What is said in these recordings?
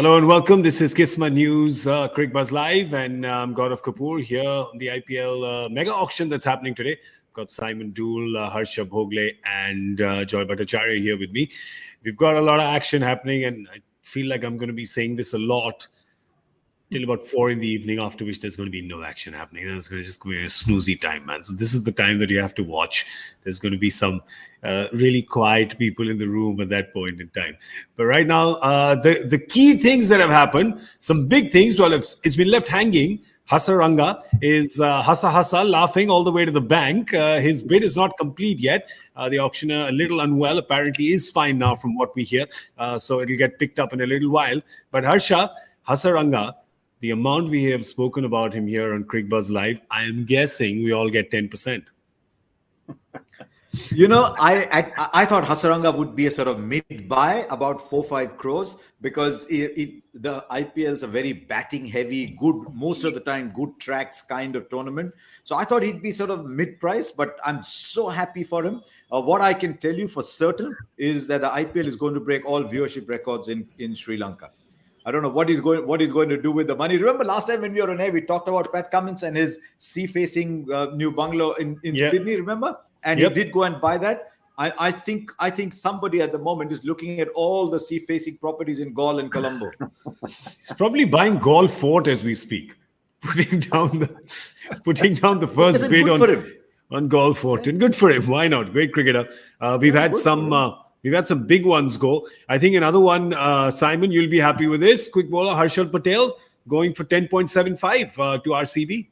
Hello and welcome. This is Kisma News, Cricbuzz Live, and I'm Gaurav Kapur here on the IPL mega auction that's happening today. Got Simon Doull, Harsha, Bhogle, and Bhattacharjya here with me. We've got a lot of action happening, and I feel like I'm going to be saying this a lot till about 4 in the evening, after which there's going to be no action happening. There's going to just be a snoozy time, man. So this is the time that you have to watch. There's going to be some really quiet people in the room at that point in time. But right now, the key things that have happened, some big things, well, it's been left hanging. Hasaranga is hasa laughing all the way to the bank. His bid is not complete yet. The auctioneer, a little unwell, apparently is fine now from what we hear. So it'll get picked up in a little while. But Harsha, Hasaranga, the amount we have spoken about him here on Cricbuzz Live, I am guessing we all get 10%. You know, I thought Hasaranga would be a sort of mid-buy, about 4-5 crores, because the IPL is a very batting-heavy, good, most of the time, good tracks kind of tournament. So I thought he'd be sort of mid-price, but I'm so happy for him. What I can tell you for certain is that the IPL is going to break all viewership records in Sri Lanka. I don't know what he's going to do with the money. Remember last time when we were on air, we talked about Pat Cummins and his sea-facing new bungalow in Sydney, remember? And he did go and buy that. I think somebody at the moment is looking at all the sea-facing properties in Galle and Colombo. He's probably buying Galle Fort as we speak, putting down the first bid on Galle Fort. And good for him. Why not? Great cricketer. We've had some big ones go. I think another one, Simon, you'll be happy with this. Quick bowler Harshal Patel going for 10.75 to RCB.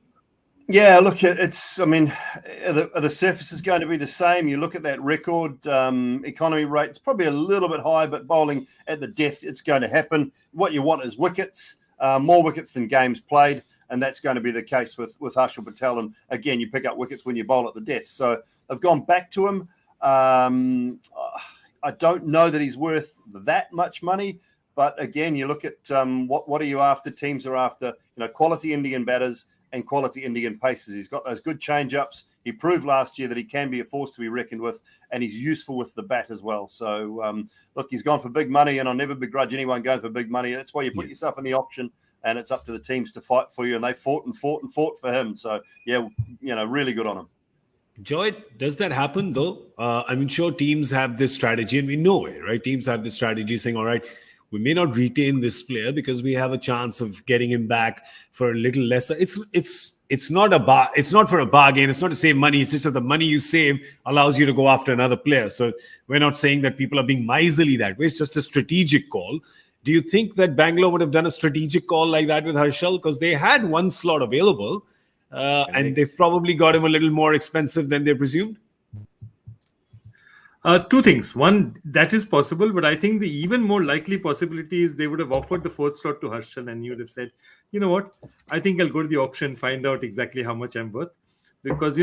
Yeah, look, the surface is going to be the same. You look at that record economy rate, it's probably a little bit high, but bowling at the death, it's going to happen. What you want is wickets, more wickets than games played, and that's going to be the case with Harshal Patel. And again, you pick up wickets when you bowl at the death. So they've gone back to him. I don't know that he's worth that much money, but again, you look at what are you after? Teams are after quality Indian batters and quality Indian pacers. He's got those good change-ups. He proved last year that he can be a force to be reckoned with, and he's useful with the bat as well. So, look, he's gone for big money, and I'll never begrudge anyone going for big money. That's why you put yourself in the auction, and it's up to the teams to fight for you, and they fought for him. So, yeah, really good on him. Joy, does that happen though? Sure, teams have this strategy, and we know it, right? Teams have this strategy saying, all right, we may not retain this player because we have a chance of getting him back for a little lesser. It's not for a bargain. It's not to save money. It's just that the money you save allows you to go after another player. So we're not saying that people are being miserly that way. It's just a strategic call. Do you think that Bangalore would have done a strategic call like that with Harshal? Because they had one slot available. And they've probably got him a little more expensive than they presumed. Two things. One, that is possible, but I think the even more likely possibility is they would have offered the fourth slot to Harshal, and he would have said, you know what, I think I'll go to the auction, find out exactly how much I'm worth. Because,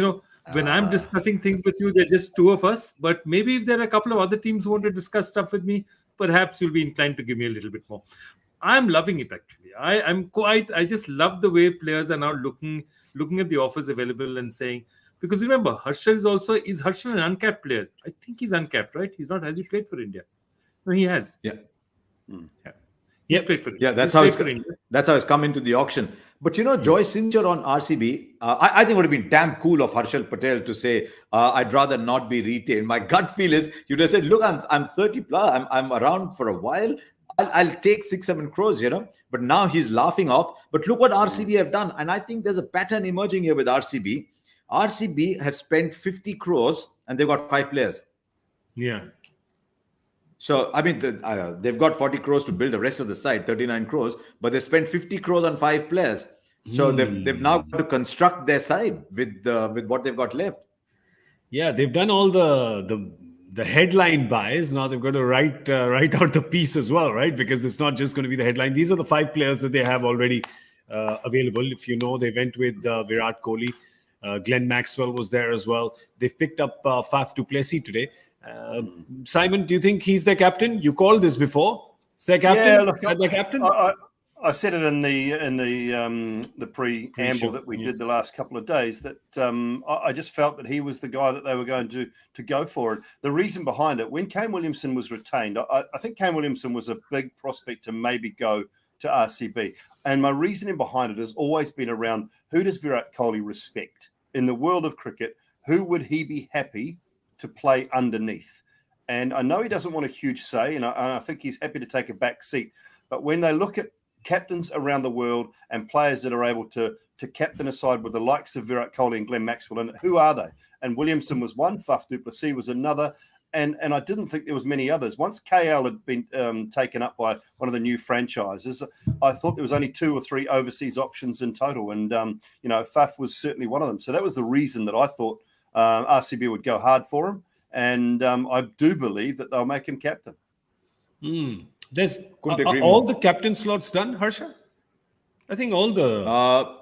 when I'm discussing things with you, they're just two of us. But maybe if there are a couple of other teams who want to discuss stuff with me, perhaps you'll be inclined to give me a little bit more. I'm loving it, actually. I just love the way players are now looking at the offers available and saying, because remember, Harsha is Harsha an uncapped player? I think he's uncapped, right? He's not. Has he played for India? No, he has. Yeah. He's played for India. Yeah, that's how it's come into the auction. But Joy, since you're on RCB, I think it would have been damn cool of Harshal Patel to say, I'd rather not be retained. My gut feel is you'd have said, look, I'm 30 plus, I'm around for a while. I'll take 6-7 crores, But now he's laughing off. But look what RCB have done. And I think there's a pattern emerging here with RCB. RCB have spent 50 crores and they've got 5 players. Yeah. So, they've got 40 crores to build the rest of the side, 39 crores. But they spent 50 crores on 5 players. So they've now got to construct their side with what they've got left. Yeah, they've done all the headline buys. Now they've got to write out the piece as well, right? Because it's not just going to be the headline. These are the 5 players that they have already available. If they went with Virat Kohli. Glenn Maxwell was there as well. They've picked up Faf du Plessis today. Simon, do you think he's their captain? You called this before. Is their captain? Yeah, look, is that their captain? I said it in the preamble that we did the last couple of days that I just felt that he was the guy that they were going to go for it. The reason behind it, when Kane Williamson was retained, I think Kane Williamson was a big prospect to maybe go RCB. And my reasoning behind it has always been around, who does Virat Kohli respect? In the world of cricket, who would he be happy to play underneath? And I know he doesn't want a huge say, and I think he's happy to take a back seat. But when they look at captains around the world and players that are able to captain a side with the likes of Virat Kohli and Glenn Maxwell, and who are they? And Williamson was one, Faf du Plessis was another, and I didn't think there was many others. Once KL had been taken up by one of the new franchises, I thought there was only 2 or 3 overseas options in total, and Faf was certainly one of them. So that was the reason that I thought RCB would go hard for him, and I do believe that they'll make him captain. There's all the captain slots done, Harsha? I think all the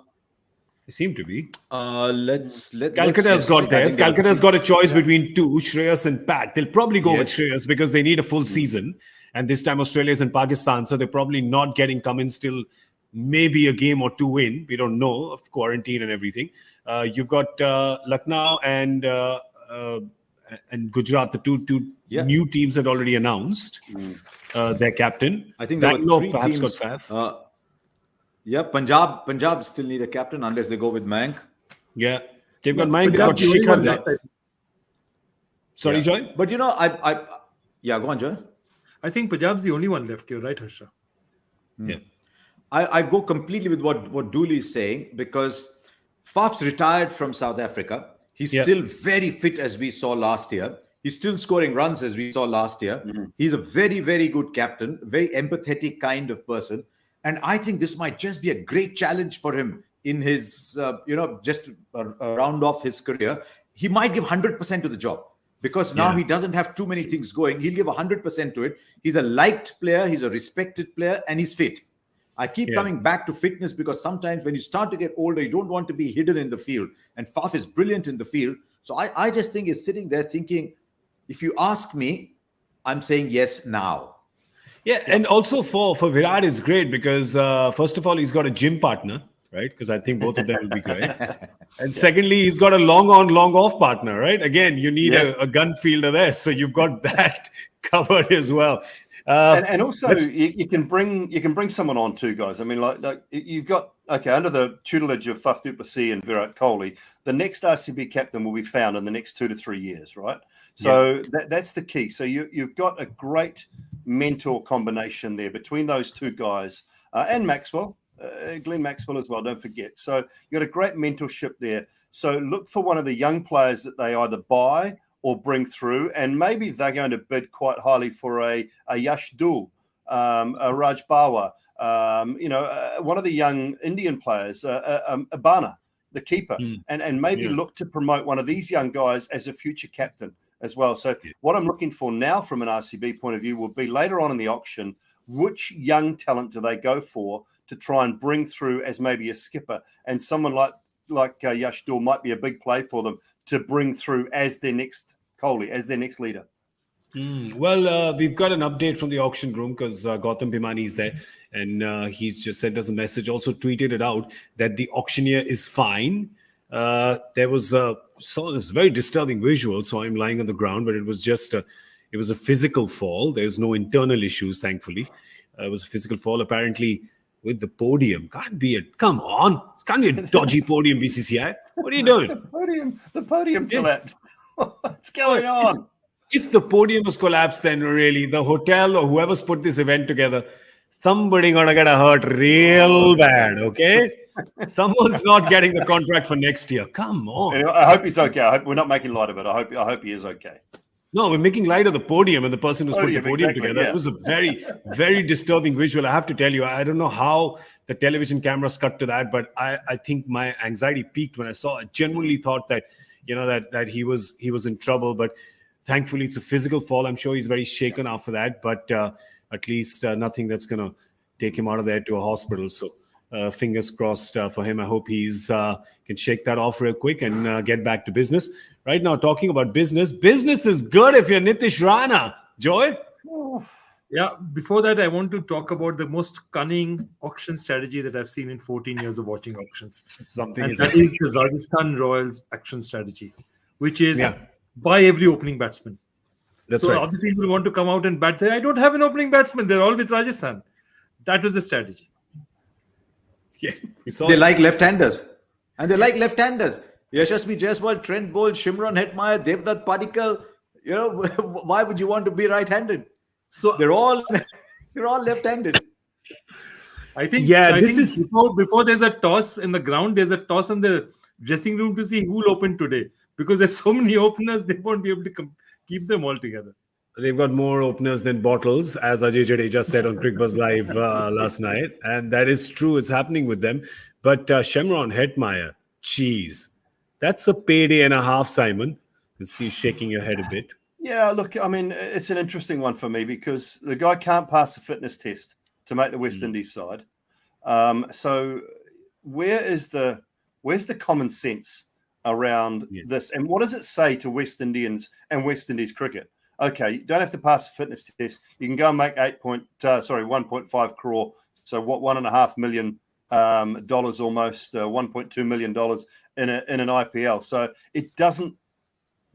seem to be. Calcutta's got theirs. Calcutta's got a choice between 2, Shreyas and Pat. They'll probably go with Shreyas because they need a full season. And this time Australia's in Pakistan, so they're probably not getting Cummins till maybe a game or 2 in. We don't know, of quarantine and everything. You've got Lucknow and Gujarat, the two new teams had already announced their captain. I think there were 3 perhaps teams. got Faf. Punjab still need a captain unless they go with Mayank. Yeah, they've got Mayank, they've got Shikhar there. Sorry, Joy? But go on, Joy. I think Punjab's the only one left. You're right, Harsha. Yeah. I go completely with what Doull is saying, because Faf's retired from South Africa. He's still very fit, as we saw last year. He's still scoring runs, as we saw last year. He's a very, very good captain, very empathetic kind of person. And I think this might just be a great challenge for him in his, just to round off his career. He might give 100% to the job, because now he doesn't have too many things going. He'll give 100% to it. He's a liked player. He's a respected player, and he's fit. I keep coming back to fitness, because sometimes when you start to get older, you don't want to be hidden in the field. And Faf is brilliant in the field. So I just think he's sitting there thinking, if you ask me, I'm saying yes now. Yeah, and also for Virat is great because first of all, he's got a gym partner, right? Because I think both of them will be great. And secondly, he's got a long on, long off partner, right? Again, you need a gun fielder there. So you've got that covered as well. And also you can bring someone on too, guys. I mean, like you've got under the tutelage of Faf du Plessis and Virat Kohli, the next RCB captain will be found in the next 2 to 3 years, right? So that's the key. So you've got a great mentor combination there between those 2 guys and Maxwell, Glenn Maxwell as well. Don't forget. So you got a great mentorship there. So look for one of the young players that they either buy or bring through, and maybe they're going to bid quite highly for a Yash Doull, a Raj Bawa, one of the young Indian players, Abana, the keeper, and maybe look to promote one of these young guys as a future captain as well. So what I'm looking for now from an RCB point of view will be later on in the auction, which young talent do they go for to try and bring through as maybe a skipper, and someone like Yash Doull might be a big play for them to bring through as their next Kohli, as their next leader. Well, we've got an update from the auction room because Gautam Bhimani is there, and he's just sent us a message, also tweeted it out that the auctioneer is fine. There was it was a very disturbing visual, so I'm lying on the ground, but it was just it was a physical fall. There's no internal issues, thankfully. It was a physical fall, apparently, with the podium. Can't be it. Come on. It can't be a dodgy podium, BCCI. What are you doing? The podium collapsed. What's going on? If the podium was collapsed, then really the hotel or whoever's put this event together, somebody gonna get hurt real bad, okay? Someone's not getting the contract for next year. Come on. Anyway, I hope he's okay. I hope we're not making light of it. I hope he is okay. No, we're making light of the podium and the person who's put the podium together. Yeah. It was a very, very disturbing visual. I have to tell you, I don't know how the television cameras cut to that, but I think my anxiety peaked when I saw it. I genuinely thought that, that he was in trouble, but thankfully it's a physical fall. I'm sure he's very shaken after that, but at least nothing that's going to take him out of there to a hospital. So fingers crossed for him. I hope he's can shake that off real quick and get back to business. Right now, talking about business is good if you're Nitish Rana. Joy? Yeah, before that, I want to talk about the most cunning auction strategy that I've seen in 14 years of watching auctions. That is the Rajasthan Royals auction strategy, which is buy every opening batsman. That's right. Other people want to come out and bat, say, I don't have an opening batsman. They're all with Rajasthan. That was the strategy. Yeah, we saw They it. like left-handers. And they like left-handers. Yashasvi Jaiswal, Trent Bolt, Shimron Hetmeyer, Devdutt Padikkal. You know, why would you want to be right-handed? So They're all left-handed. I think is before there's a toss in the ground, there's a toss in the dressing room to see who will open today, because there's so many openers, they won't be able to keep them all together. They've got more openers than bottles, as Ajay Jadeja said on Cricbuzz Live last night. And that is true. It's happening with them. But Shimron Hetmeyer, geez, that's a payday and a half, Simon. Let's see you shaking your head a bit. Yeah, look, I mean, it's an interesting one for me because the guy can't pass the fitness test to make the West Indies side. So where's the common sense around this? And what does it say to West Indians and West Indies cricket? Okay, you don't have to pass the fitness test. You can go and make 1.5 crore. So what, $1.5 million almost, $1.2 million in an IPL. So it doesn't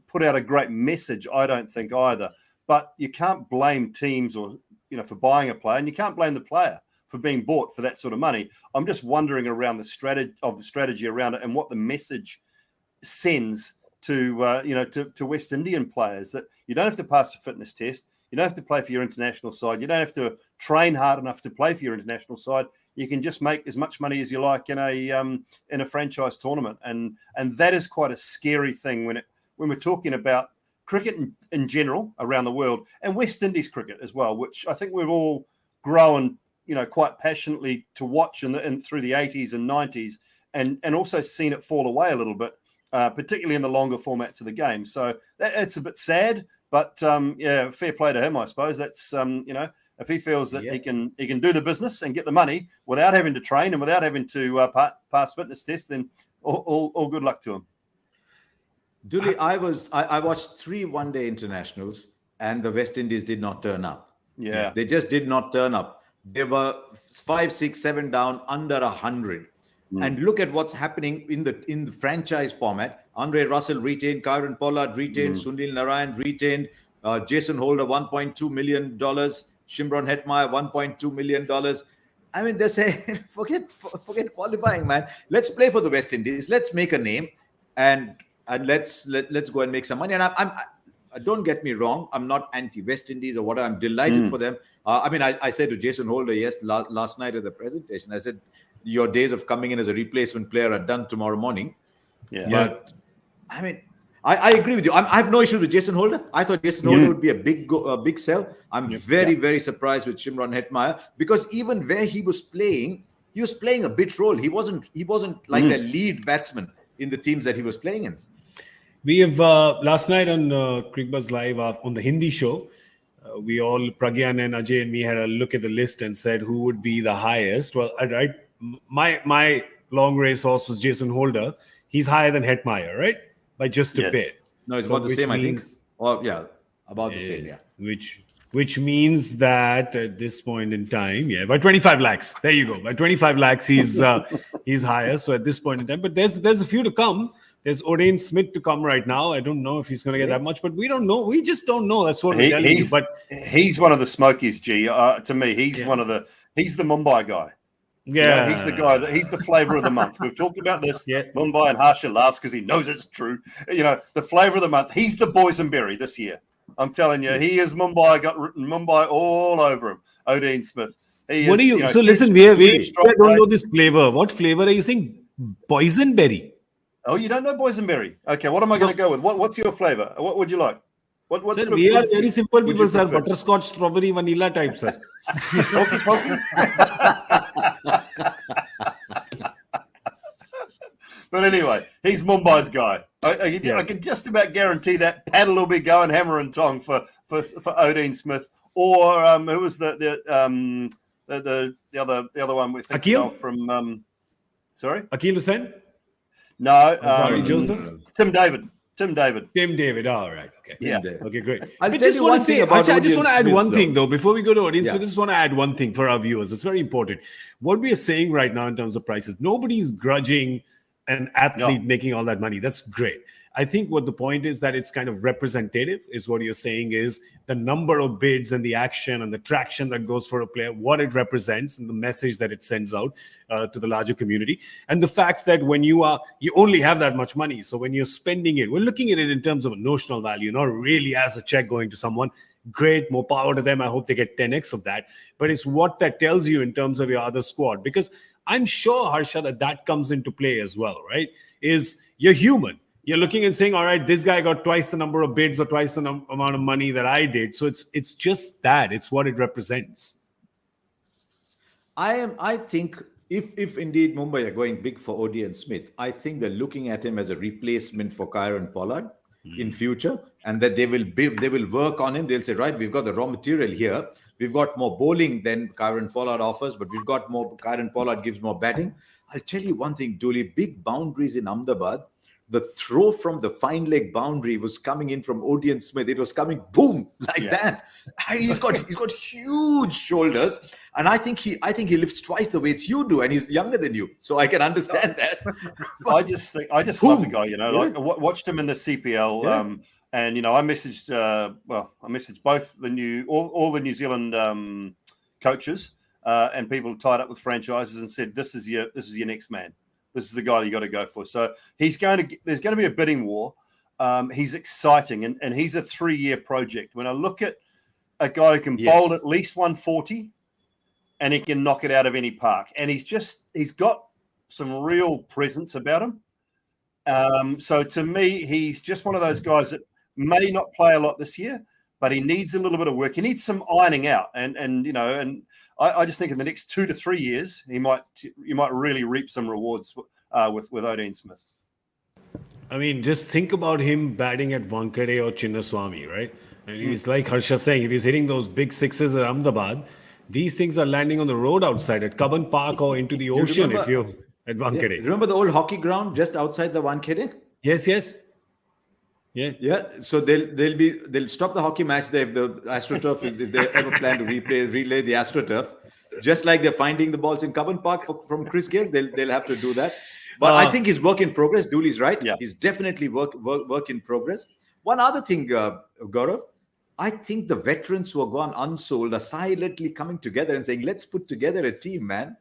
put out a great message, I don't think either. But you can't blame teams or for buying a player, and you can't blame the player for being bought for that sort of money. I'm just wondering around the strategy around it and what the message sends to West Indian players, that you don't have to pass the fitness test, you don't have to play for your international side, you don't have to train hard enough to play for your international side. You can just make as much money as you like in a franchise tournament, and that is quite a scary thing when we're talking about cricket in general around the world, and West Indies cricket as well, which I think we've all grown quite passionately to watch and through the 80s and 90s, and also seen it fall away a little bit. Particularly in the longer formats of the game. So it's a bit sad, but fair play to him, I suppose. That's, if he feels that he can do the business and get the money without having to train and without having to pass fitness tests, then all good luck to him. Dooley, I watched 3 one-day internationals and the West Indies did not turn up. Yeah. They just did not turn up. They were 5, 6, 7 down, under 100. And look at what's happening in the franchise format. Andre Russell retained, Kyron Pollard retained, Sunil Narayan retained, Jason Holder $1.2 million, Shimron Hetmeyer $1.2 million. I mean, they say, forget qualifying, man. Let's play for the West Indies. Let's make a name, and let's go and make some money. And I'm don't get me wrong, I'm not anti-West Indies or whatever. I'm delighted for them. I said to Jason Holder last night at the presentation, I said, your days of coming in as a replacement player are done tomorrow morning. Yeah. But I mean, I agree with you. I have no issue with Jason Holder. I thought Jason Holder would be a big sell. I'm very surprised with Shimron Hetmeyer, because even where he was playing a bit role. He wasn't like the lead batsman in the teams that he was playing in. We have last night on Cricbuzz Live on the Hindi show, we all, Pragyan and Ajay and me, had a look at the list and said who would be the highest. Well, my long race horse was Jason Holder. He's higher than Hetmeyer, right? By just a bit. No, it's about the same, I think. Or about the same, yeah. Which means that at this point in time, by 25 lakhs. There you go. By 25 lakhs, he's higher. So at this point in time, but there's a few to come. There's Odain Smith to come right now. I don't know if he's going to get that much, but we don't know. We just don't know. That's what we're telling you. But he's one of the smokies, G. To me, he's he's the Mumbai guy. Yeah, he's the guy he's the flavor of the month. We've talked about this. Mumbai, and Harsha laughs because he knows it's true. The flavor of the month. He's the boysenberry this year. I'm telling you, he is Mumbai. Got written Mumbai all over him. Odain Smith. What are you? So listen, we don't know this flavor. What flavor are you saying? Boysenberry. Oh, you don't know boysenberry? Okay, what am I going to go with? What's your flavor? What would you like? Sir, we are very simple people, sir. Butterscotch, strawberry, vanilla type, sir. But anyway, he's Mumbai's guy. I can just about guarantee that Paddle will be going hammer and tong for Odain Smith, or who was the other one we're thinking of from sorry, Akil Hussain. No, Joseph. Tim David. All right. Okay. Yeah. Okay, great. I just want to add one thing, though. Before we go to audience, we just want to add one thing for our viewers. It's very important. What we are saying right now in terms of prices, nobody's grudging an athlete making all that money. That's great. I think what the point is that it's kind of representative is what you're saying is the number of bids and the action and the traction that goes for a player, what it represents and the message that it sends out to the larger community. And the fact that when you only have that much money. So when you're spending it, we're looking at it in terms of a notional value, not really as a check going to someone. Great, more power to them. I hope they get 10x of that. But it's what that tells you in terms of your other squad. Because I'm sure, Harsha, that comes into play as well, right? Is you're human. You're looking and saying, all right, this guy got twice the number of bids or twice the amount of money that I did. So it's just that. It's what it represents. I think if indeed Mumbai are going big for Odi and Smith, I think they're looking at him as a replacement for Kieron Pollard in future, and that they will work on him. They'll say, right, we've got the raw material here. We've got more bowling than Kieron Pollard offers, but we've got more. Kieron Pollard gives more batting. I'll tell you one thing, Doull, big boundaries in Ahmedabad. The throw from the fine leg boundary was coming in from Odi and Smith. It was coming boom like that. He's got huge shoulders, and I think he lifts twice the weights you do, and he's younger than you, so I can understand that. I just love the guy. Like I watched him in the CPL, and I messaged both all the New Zealand coaches and people tied up with franchises and said, this is your next man. This is the guy you got to go for. So there's going to be a bidding war. He's exciting, and he's a 3-year project. When I look at a guy who can bowl at least 140 and he can knock it out of any park, and he's got some real presence about him. So to me, he's just one of those guys that may not play a lot this year, but he needs a little bit of work. He needs some ironing out, and I just think in the next 2 to 3 years, you might really reap some rewards with Odi and Smith. I mean, just think about him batting at Wankhede or Chinnaswamy, right? And he's like Harsha saying, if he's hitting those big sixes at Ahmedabad, these things are landing on the road outside at Cubbon Park or into the ocean if you're at Wankhede. Yeah. Remember the old hockey ground just outside the Wankhede? Yes. Yeah. So they'll stop the hockey match there if the AstroTurf if they ever plan to relay the AstroTurf. Just like they're finding the balls in Cubbon Park from Chris Gayle, they'll have to do that. But I think he's work in progress. Doull is right. Yeah. He's definitely work in progress. One other thing, Gaurav, I think the veterans who are gone unsold are silently coming together and saying, let's put together a team, man.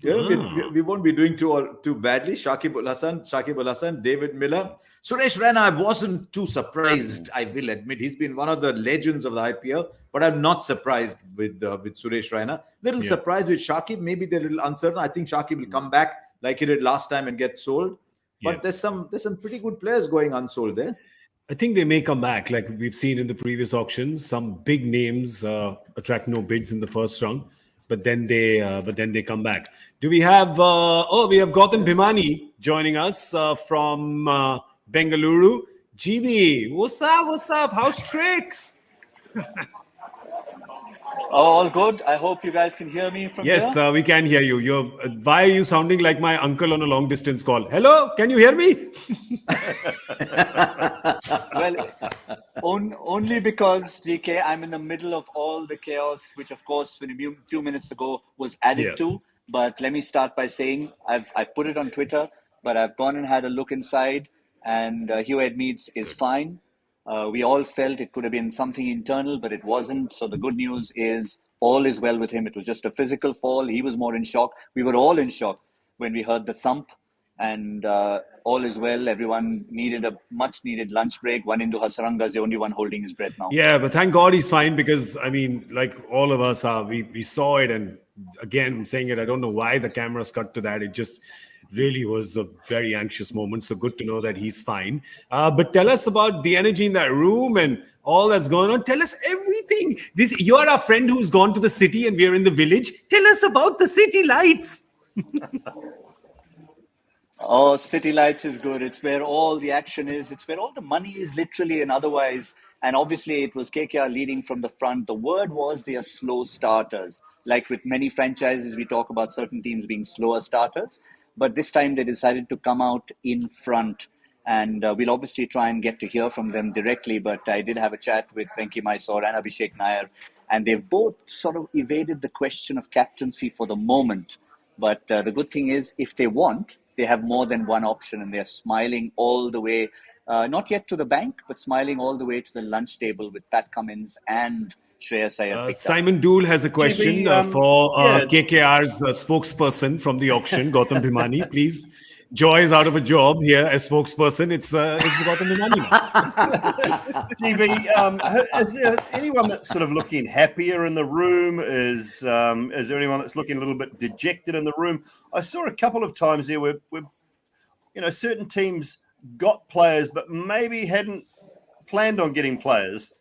We won't be doing too badly. Shakib Al Hassan, David Miller. Suresh Raina, I wasn't too surprised, I will admit. He's been one of the legends of the IPL, but I'm not surprised with Suresh Raina. Little surprised with Shakib. Maybe they're a little uncertain. I think Shakib will come back like he did last time and get sold. But there's some pretty good players going unsold there. I think they may come back, like we've seen in the previous auctions. Some big names attract no bids in the first round, but then they come back. Do we have? We have Gautam Bhimani joining us from Bengaluru. GB, what's up? How's tricks? All good. I hope you guys can hear me from here. Yes, we can hear you. Why are you sounding like my uncle on a long distance call? Hello, can you hear me? Well, only because, GK, I'm in the middle of all the chaos, which of course, a few minutes ago was added to. But let me start by saying I've put it on Twitter, but I've gone and had a look inside, and Hugh Edmeades is fine. We all felt it could have been something internal, but it wasn't. So the good news is all is well with him. It was just a physical fall. He was more in shock. We were all in shock when we heard the thump, and all is well. Everyone needed a much-needed lunch break. One into Hasaranga is the only one holding his breath now. Yeah, but thank God he's fine because, I mean, like all of us are, we saw it. And again, I'm saying it, I don't know why the cameras cut to that. It just really was a very anxious moment. So good to know that he's fine. But tell us about the energy in that room and all that's going on. Tell us everything. You're our friend who's gone to the city and we're in the village. Tell us about the city lights. Oh, City Lights is good. It's where all the action is. It's where all the money is literally and otherwise. And obviously it was KKR leading from the front. The word was they are slow starters. Like with many franchises, we talk about certain teams being slower starters. But this time they decided to come out in front. And we'll obviously try and get to hear from them directly. But I did have a chat with Venki Mysore and Abhishek Nair. And they've both sort of evaded the question of captaincy for the moment. But the good thing is, if they want, they have more than one option, and they're smiling all the way, not yet to the bank, but smiling all the way to the lunch table with Pat Cummins and Shreyas Iyer picked up. Simon Doull has a question for yeah. KKR's spokesperson from the auction, Gautam Bhimani. Please, Joy is out of a job here as spokesperson. It's Gautam Bhimani. GB, is there anyone that's sort of looking happier in the room? Is there anyone that's looking a little bit dejected in the room? I saw a couple of times there where certain teams got players, but maybe hadn't planned on getting players.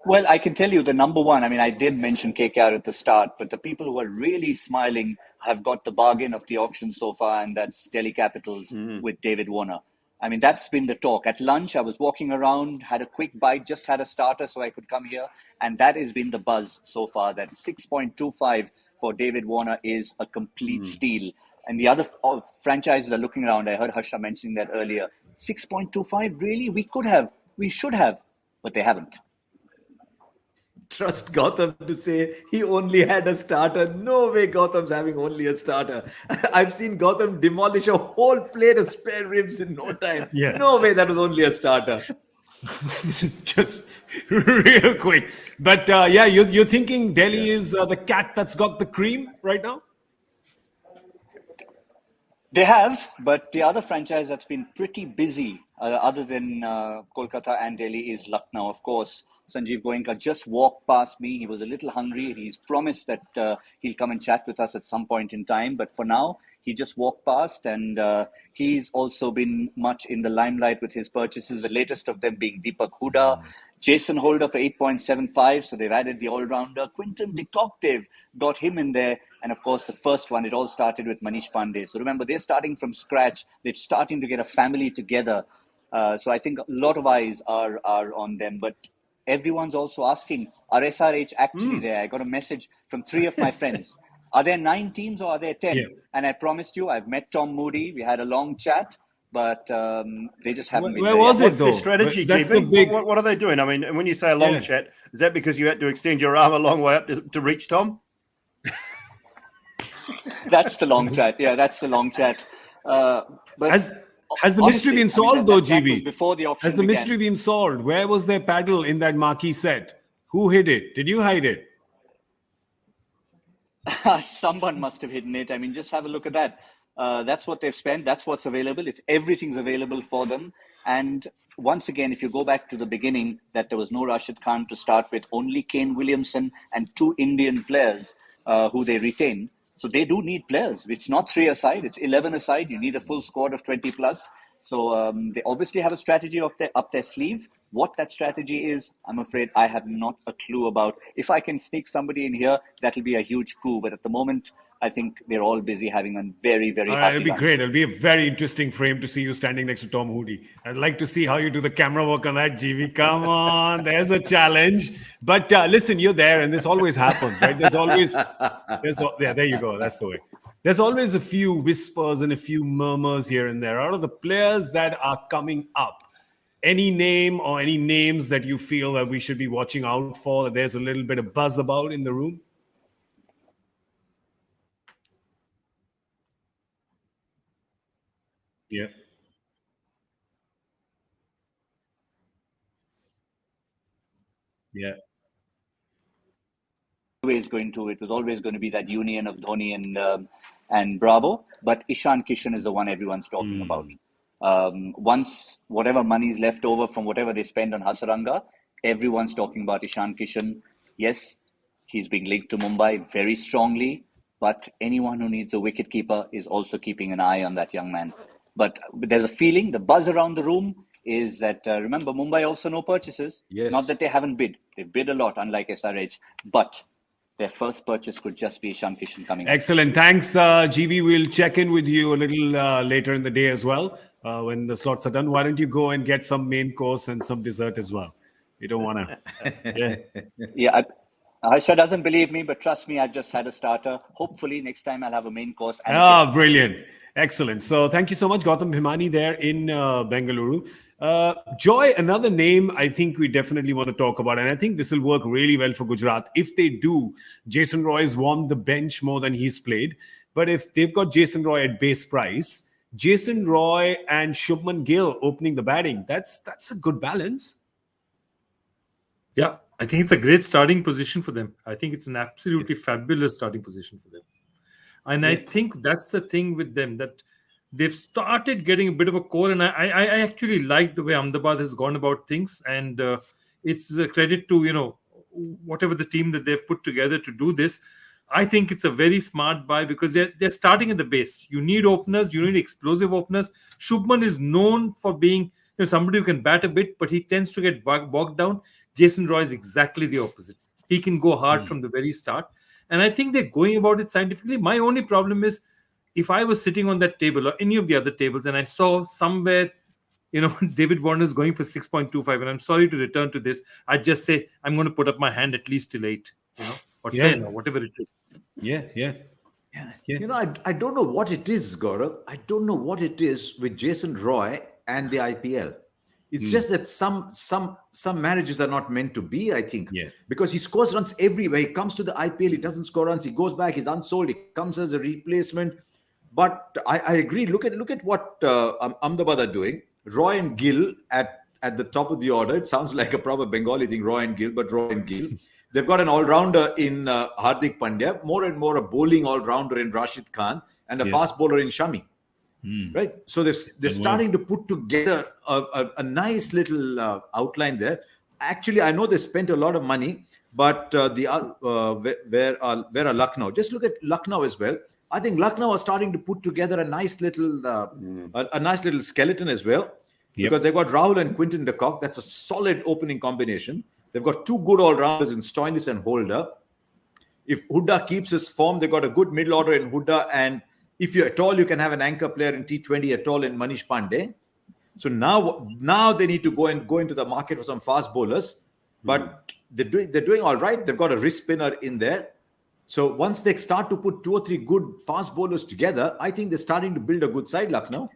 Well, I can tell you the number one. I mean, I did mention KKR at the start, but the people who are really smiling have got the bargain of the auction so far, and that's Delhi Capitals with David Warner. I mean, that's been the talk. At lunch, I was walking around, had a quick bite, just had a starter so I could come here, and that has been the buzz so far, that 6.25 for David Warner is a complete steal. And the other franchises are looking around. I heard Harsha mentioning that earlier. 6.25, really? We should have, but they haven't. Trust Gautam to say he only had a starter. No way Gautam's having only a starter. I've seen Gautam demolish a whole plate of spare ribs in no time. Yeah. No way that was only a starter. Just real quick. But you're thinking Delhi is the cat that's got the cream right now? They have, but the other franchise that's been pretty busy, other than Kolkata and Delhi, is Lucknow, of course. Sanjeev Goenka just walked past me. He was a little hungry. He's promised that he'll come and chat with us at some point in time. But for now, he just walked past, and he's also been much in the limelight with his purchases, the latest of them being Deepak Huda, Jason Holder for 8.75. So they've added the all-rounder. Quinton de Kock, they've got him in there. And of course, the first one, it all started with Manish Pandey. So remember, they're starting from scratch. They're starting to get a family together. So I think a lot of eyes are on them. But everyone's also asking, are SRH actually there? I got a message from 3 of my friends. Are there 9 teams or are there 10? Yeah. And I promised you, I've met Tom Moody. We had a long chat, but they just haven't been Where there was yet. it, What's their strategy, That's GB? the big- What are they doing? I mean, when you say a long chat, is that because you had to extend your arm a long way up to reach Tom? That's the long chat. Yeah, that's the long chat. But Has the honestly, mystery been solved, that though, was GB? before the auction Has the began. mystery been solved? Where was their paddle in that marquee set? Who hid it? Did you hide it? Someone must have hidden it. I mean, just have a look at that. That's what they've spent. That's what's available. Everything's available for them. And once again, if you go back to the beginning, that there was no Rashid Khan to start with, only Kane Williamson and 2 Indian players who they retain. So they do need players. It's not 3 aside. It's 11 aside. You need a full squad of 20 plus. So they obviously have a strategy up their sleeve. What that strategy is, I'm afraid I have not a clue about. If I can sneak somebody in here, that'll be a huge coup. But at the moment, I think they're all busy having a very, very hearty It'll be lunch. great. It'll be a very interesting frame to see you standing next to Tom Hoody. I'd like to see how you do the camera work on that, GV. Come on, there's a challenge. But listen, you're there, and this always happens, right? There you go. That's the way. There's always a few whispers and a few murmurs here and there. Out of the players that are coming up, any name or any names that you feel that we should be watching out for, that there's a little bit of buzz about in the room? Yeah. Yeah. It was always going to be that union of Dhoni and Bravo, but Ishan Kishan is the one everyone's talking about. Once whatever money is left over from whatever they spend on Hasaranga, everyone's talking about Ishan Kishan. Yes, he's being linked to Mumbai very strongly, but anyone who needs a wicketkeeper is also keeping an eye on that young man. But there's a feeling, the buzz around the room is that, remember, Mumbai also no purchases. Yes. Not that they haven't bid. They've bid a lot, unlike SRH, but their first purchase could just be Ishan Kishan coming. Excellent. Thanks, GV. We'll check in with you a little later in the day as well. When the slots are done, why don't you go and get some main course and some dessert as well? You don't want to. Yeah, Harsha doesn't believe me, but trust me, I've just had a starter. Hopefully, next time I'll have a main course. And Brilliant. Excellent. So thank you so much, Gautam Bhimani there in Bengaluru. Joy, another name I think we definitely want to talk about, and I think this will work really well for Gujarat. If they do, Jason Roy's warmed the bench more than he's played. But if they've got Jason Roy at base price, Jason Roy and Shubman Gill opening the batting, that's a good balance. Yeah, I think it's a great starting position for them. I think it's an absolutely fabulous starting position for them. And I think that's the thing with them, that they've started getting a bit of a core. And I actually like the way Ahmedabad has gone about things. And it's a credit to, whatever the team that they've put together to do this. I think it's a very smart buy because they're starting at the base. You need openers. You need explosive openers. Shubman is known for being somebody who can bat a bit, but he tends to get bogged down. Jason Roy is exactly the opposite. He can go hard from the very start. And I think they're going about it scientifically. My only problem is, if I was sitting on that table or any of the other tables and I saw somewhere, David Warner's going for 6.25, and I'm sorry to return to this, I'd just say, I'm going to put up my hand at least till 8, or 10 or whatever it is. Yeah. I don't know what it is, Gaurav. I don't know what it is with Jason Roy and the IPL. It's just that some marriages are not meant to be, I think. Yeah. Because he scores runs everywhere. He comes to the IPL, he doesn't score runs. He goes back, he's unsold. He comes as a replacement. But I agree. Look at what Ahmedabad are doing. Roy and Gill at the top of the order. It sounds like a proper Bengali thing, Roy and Gill, but Roy and Gill. They've got an all-rounder in Hardik Pandya, more and more a bowling all-rounder in Rashid Khan, and a fast bowler in Shami. Right? So they're starting to put together a nice little outline there. Actually, I know they spent a lot of money, but where are Lucknow? Just look at Lucknow as well. I think Lucknow are starting to put together a nice little skeleton as well, because they've got Rahul and Quinton de Kock. That's a solid opening combination. They've got two good all-rounders in Stoinis and Holder. If Hooda keeps his form, they've got a good middle order in Hooda, and if you at all, you can have an anchor player in T20 at all in Manish Pandey. So now they need to go into the market for some fast bowlers, but they're doing all right. They've got a wrist spinner in there. So once they start to put 2 or 3 good fast bowlers together, I think they're starting to build a good side, Lucknow.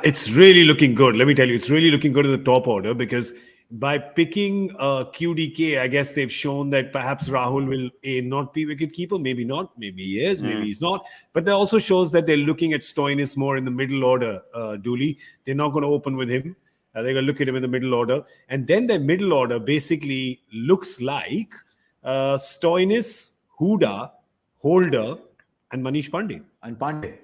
It's really looking good. Let me tell you, it's really looking good in the top order, because by picking QDK, I guess they've shown that perhaps Rahul will not be wicketkeeper. Maybe not. Maybe he is. Maybe he's not. But that also shows that they're looking at Stoinis more in the middle order, Doull. They're not going to open with him. They're going to look at him in the middle order. And then their middle order basically looks like Stoinis, Hooda, Holder, and Manish Pandey. And Pandey.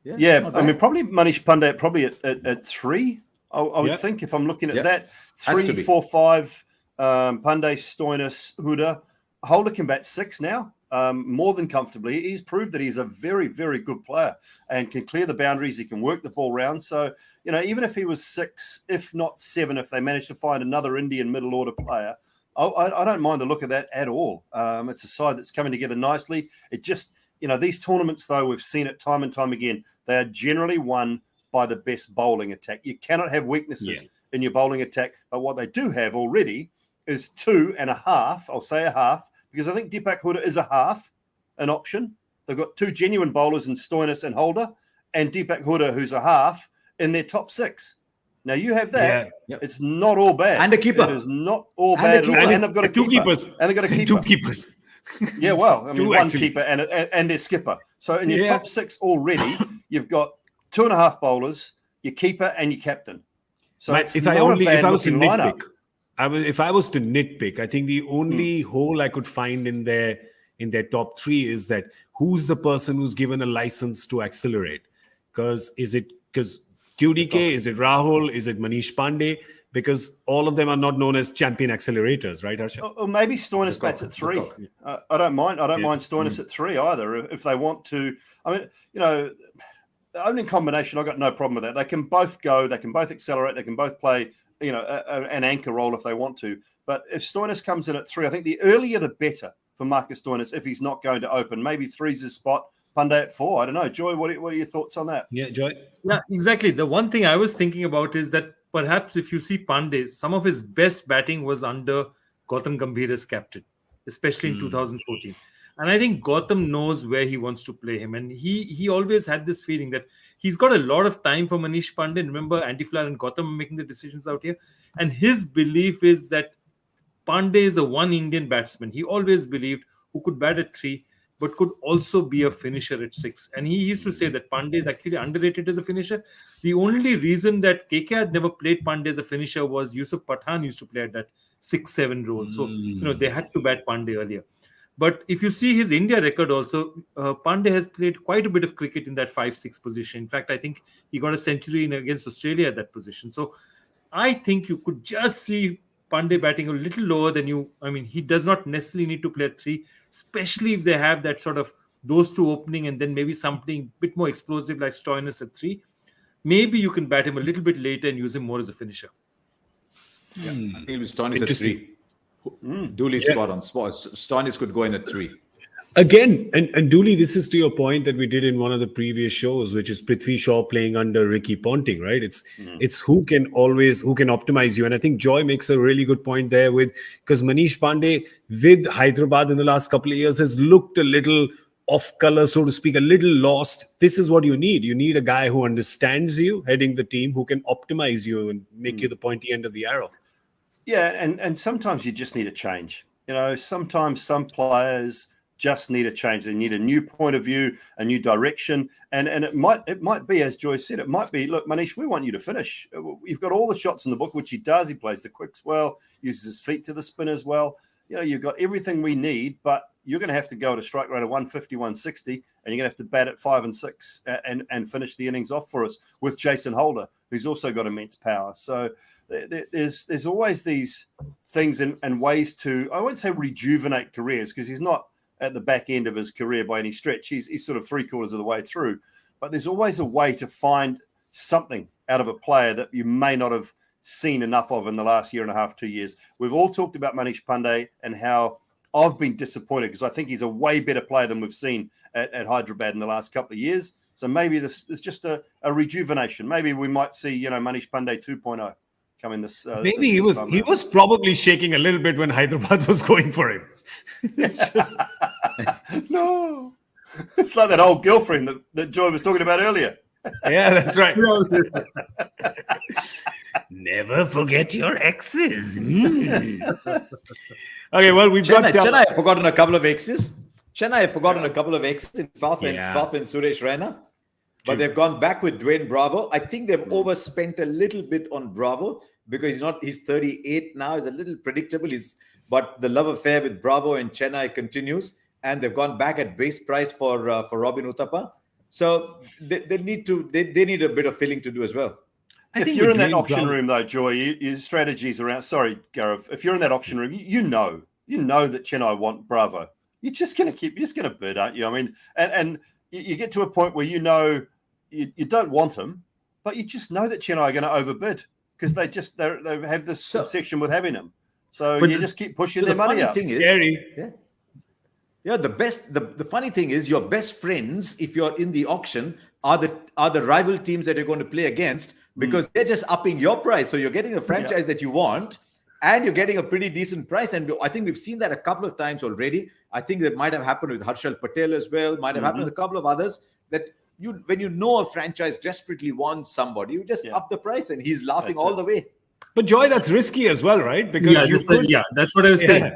Yeah, I mean, probably Manish Pandey at 3. I would think, if I'm looking at that, 3, 4, 5, Pandey, Stoinis, Hooda. Holder can bat 6 now, more than comfortably. He's proved that he's a very, very good player and can clear the boundaries. He can work the ball round. So, even if he was 6, if not 7, if they managed to find another Indian middle order player, I don't mind the look of that at all. It's a side that's coming together nicely. It just, these tournaments, though, we've seen it time and time again. They are generally won by the best bowling attack. You cannot have weaknesses in your bowling attack. But what they do have already is 2.5. I'll say a half, because I think Deepak Hooda is a half, an option. They've got 2 genuine bowlers in Stoinis and Holder, and Deepak Hooda, who's a half, in their top 6. Now you have that. Yeah. It's not all bad. And a keeper. It is not all bad at all. And they've got a two keeper. Keepers. And they've got a keeper. 2 keepers. Yeah, well, I mean, 2 one actually. keeper and their skipper. So in your top 6 already, you've got 2.5 bowlers, your keeper, and your captain. So if I was to nitpick, I think the only hole I could find in their top 3 is that who's the person who's given a license to accelerate? Because QDK, is it Rahul, is it Manish Pandey? Because all of them are not known as champion accelerators, right, Harsha? Or maybe Stoinis bats at 3. I don't mind. I don't mind Stoinis at 3 either if they want to. I mean, the opening combination, I've got no problem with that. They can both go. They can both accelerate. They can both play, an anchor role if they want to. But if Stoinis comes in at 3, I think the earlier the better for Marcus Stoinis if he's not going to open. Maybe 3's his spot. Pandey at 4. I don't know. Joy, what are your thoughts on that? Yeah, Joy? Yeah, exactly. The one thing I was thinking about is that perhaps if you see Pandey, some of his best batting was under Gautam Gambhir as captain, especially in 2014. And I think Gautam knows where he wants to play him. And he always had this feeling that he's got a lot of time for Manish Pandey. Remember, Andy Flower and Gautam are making the decisions out here. And his belief is that Pandey is a one Indian batsman. He always believed who could bat at 3. but could also be a finisher at 6. And he used to say that Pandey is actually underrated as a finisher. The only reason that KKR never played Pandey as a finisher was Yusuf Pathan used to play at that 6-7 role. So, they had to bat Pandey earlier. But if you see his India record also, Pandey has played quite a bit of cricket in that 5-6 position. In fact, I think he got a century against Australia at that position. So I think you could just see Pandey batting a little lower than you. I mean, he does not necessarily need to play at 3, especially if they have that sort of those two opening and then maybe something a bit more explosive like Stoinis at 3. Maybe you can bat him a little bit later and use him more as a finisher. Yeah, I think it was Stoinis at 3. Doull is spot on. Stoinis could go in at 3. Again, and Dooley, this is to your point that we did in one of the previous shows, which is Prithvi Shaw playing under Ricky Ponting, right? It's who can optimize you. And I think Joy makes a really good point there because Manish Pandey with Hyderabad in the last couple of years has looked a little off color, so to speak, a little lost. This is what you need. You need a guy who understands you, heading the team, who can optimize you and make you the pointy end of the arrow. Yeah, and sometimes you just need a change. Sometimes some players just need a change. They need a new point of view, a new direction. And it might be, as Joy said, it might be, look, Manish, we want you to finish. You've got all the shots in the book, which he does. He plays the quicks well, uses his feet to the spin as well. You've got everything we need, but you're going to have to go at a strike rate of 150, 160, and you're going to have to bat at 5 and 6 and finish the innings off for us with Jason Holder, who's also got immense power. So there's always these things and ways to, I won't say rejuvenate careers, because he's not at the back end of his career by any stretch. He's sort of 3/4 of the way through. But there's always a way to find something out of a player that you may not have seen enough of in the last year and a half, 2 years. We've all talked about Manish Pandey and how I've been disappointed because I think he's a way better player than we've seen at Hyderabad in the last couple of years. So maybe this is just a rejuvenation. Maybe we might see, Manish Pandey 2.0 coming this. Maybe he was probably shaking a little bit when Hyderabad was going for him. No, it's like that old girlfriend that Joy was talking about earlier. Yeah, that's right. Never forget your exes. Okay, well, we've got Chennai have forgotten a couple of exes. Chennai have forgotten a couple of exes in Faf and Suresh Raina. But they've gone back with Dwayne Bravo. I think they've overspent a little bit on Bravo because he's 38 now. He's a little predictable. But the love affair with Bravo and Chennai continues. And they've gone back at base price for Robin Uthappa. So they need a bit of filling to do as well. If you're in that auction room, though, Joy, your strategies around. Sorry, Gaurav. If you're in that auction room, you know that Chennai want Bravo. You're just going to bid, aren't you? I mean, and you get to a point where you don't want him, but you just know that Chennai are going to overbid because they have this obsession with having him. So you just keep pushing their money up. It's scary. Yeah. The funny thing is your best friends, if you're in the auction, are the rival teams that you're going to play against because they're just upping your price. So you're getting the franchise that you want and you're getting a pretty decent price. And I think we've seen that a couple of times already. I think that might have happened with Harshal Patel as well. Might have happened with a couple of others that when you know a franchise desperately wants somebody, you just up the price and he's laughing all the way. But Joy, that's risky as well, right? Because that's what I was saying.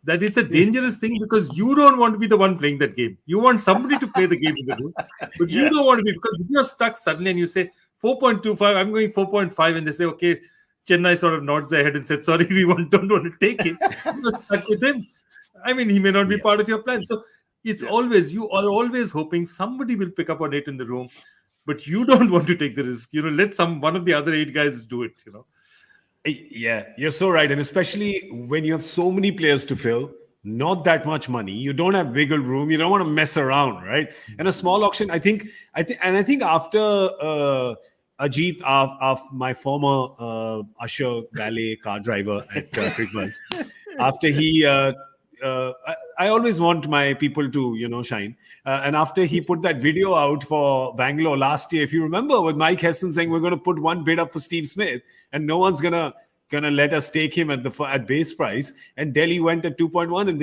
That is a dangerous thing because you don't want to be the one playing that game. You want somebody to play the game in the room, but you don't want to be, because if you're stuck suddenly and you say 4.25, I'm going 4.5, and they say, okay, Chennai sort of nods their head and said, sorry, we don't want to take it. You're stuck with him. I mean, he may not be part of your plan. So it's always, you are always hoping somebody will pick up on it in the room, but you don't want to take the risk. Let one of the other 8 guys do it, Yeah, you're so right. And especially when you have so many players to fill, not that much money, you don't have wiggle room, you don't want to mess around, right? And a small auction, I think after Ajit, my former usher valet car driver at Cricbuzz, after he I always want my people to shine, and after he put that video out for Bangalore last year, if you remember, with Mike Hesson saying we're going to put one bid up for Steve Smith and no one's gonna let us take him at base price, and Delhi went at 2.1 and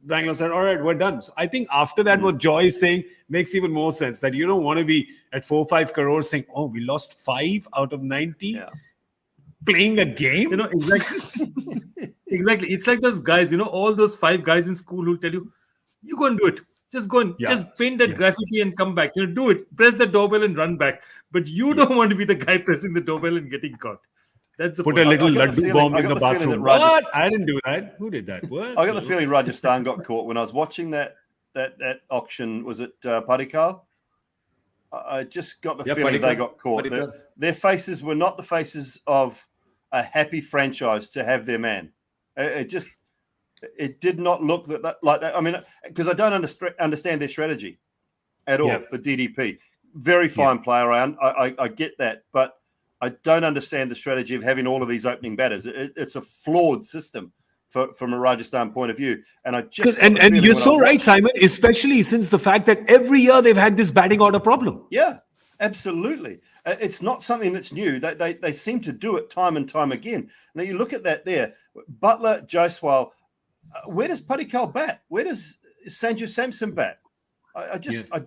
Bangalore said, all right, we're done. So I think after that, what Joy is saying makes even more sense, that you don't want to be at 4-5 crores saying, oh, we lost 5 out of 90 playing a game. Exactly. It's like those guys, all those 5 guys in school who tell you, you go and do it. Just go and just paint that graffiti and come back. Do it. Press the doorbell and run back. But you don't want to be the guy pressing the doorbell and getting caught. That's the Put point. a little laddu bomb in the bathroom. What? I didn't do that. Who did that? What? I got the feeling Rajasthan got caught when I was watching that auction. Was it Padikkal? I just got the feeling they got caught. Their faces were not the faces of a happy franchise to have their man. It did not look like that. I mean, because I don't understand their strategy at all for DDP. Very fine player. I get that, but I don't understand the strategy of having all of these opening batters. It's a flawed system from a Rajasthan point of view. And I just and you're so right, Simon, especially since the fact that every year they've had this batting order problem. Yeah, absolutely. It's not something that's new. They seem to do it time and time again. Now you look at that there. Buttler, Jaiswal, where does Padikkal bat? Where does Sanju Samson bat? I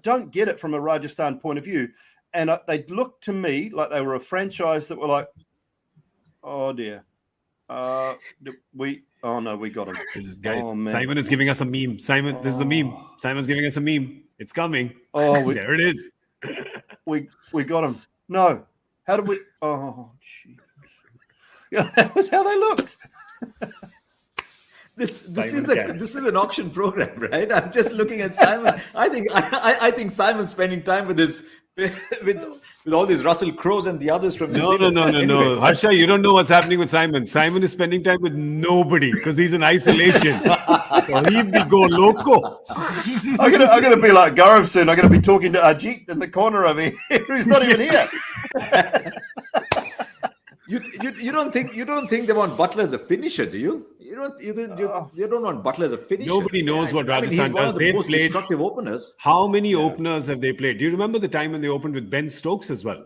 don't get it from a Rajasthan point of view. And they looked to me like they were a franchise that were like, oh dear, we got him. Simon is giving us a meme. Simon, this is a meme. Simon's giving us a meme. It's coming. Oh, there it is. we got him. No, how did we? Oh, jeez. Yeah, that was how they looked. This is an auction program, right? I'm just looking at Simon. I think Simon's spending time with his with all these Russell Crowes and the others from New Zealand. No. Harsha, you don't know what's happening with Simon. Simon is spending time with nobody because he's in isolation. So he'd be go loco. I'm gonna be like Gaurav soon. I'm gonna be talking to Ajit in the corner over here. He's not even here. You don't think they want Buttler as a finisher, do you? You don't want Buttler as a finisher. Nobody knows what Rajasthan does. They've played destructive openers. How many openers have they played? Do you remember the time when they opened with Ben Stokes as well